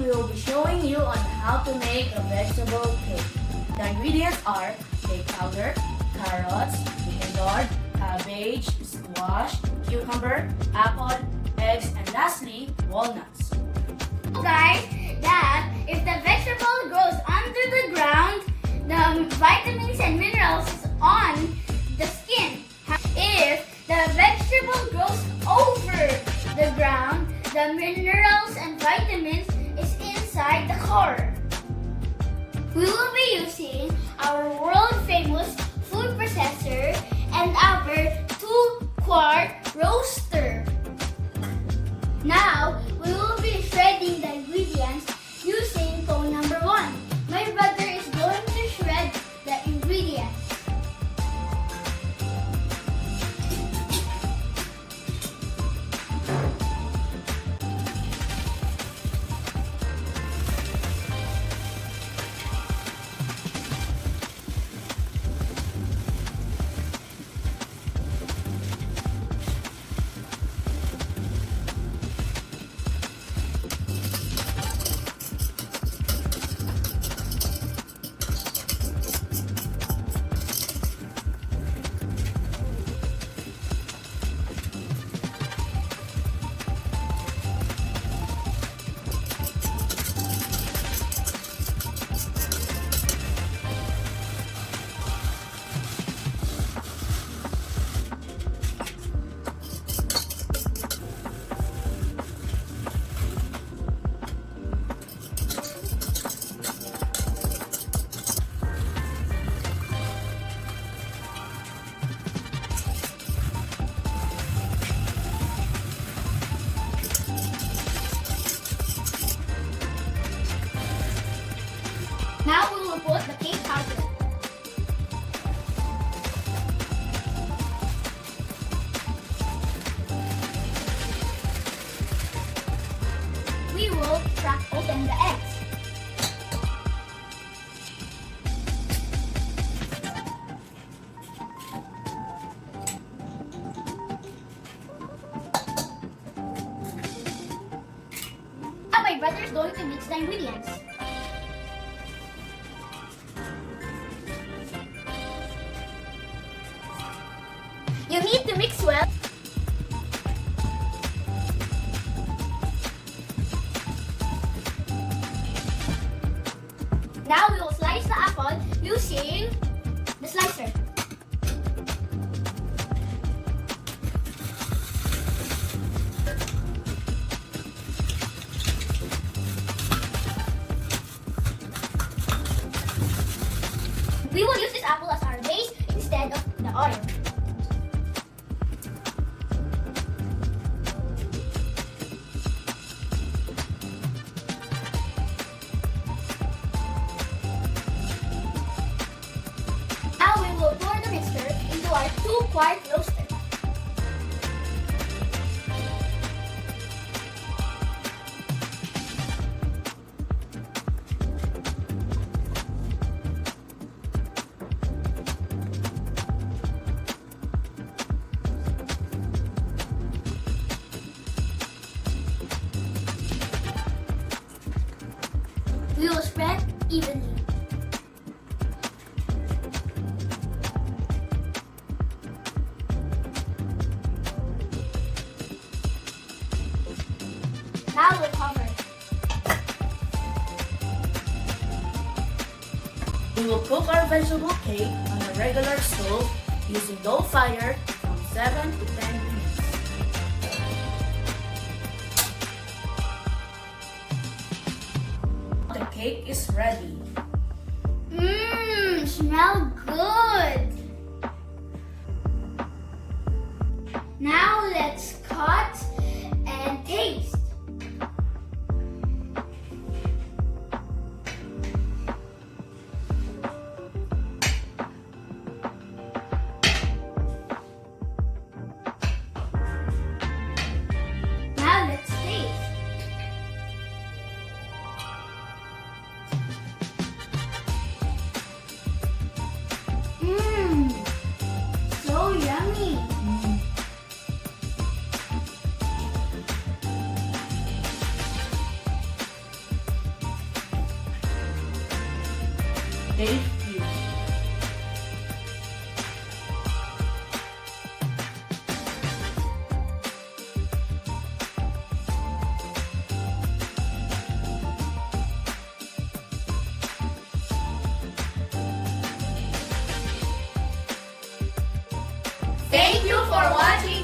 we will be showing you on how to make a vegetable cake. The ingredients are cake powder, carrots, chicken gourd, cabbage, squash, cucumber, apple, eggs, and lastly, walnuts. Guys, that if the vegetable grows under the ground, the vitamins and minerals is on the skin. If the vegetable grows over the ground, the minerals and vitamins is inside the core. We will be using our world-famous food processor and our 2-quart roaster. Now, we will be shredding the ingredients using cone number 1. My brother is going to shred the ingredients. Now we will put the cake powder. We will crack open the eggs. Now my brother is going to mix the ingredients. You need to mix well. Now we will slice the apple using the slicer. We will use this apple as our base instead of the oil. Now we will pour the mixture into our 2-quart roaster. We will spread evenly. Now we'll cover. We will cook our vegetable cake on a regular stove using low fire from 7 to 10 minutes. The cake is ready. Smell good. Now let's cut and taste. Now let's taste. So yummy. Thank you. Thank you for watching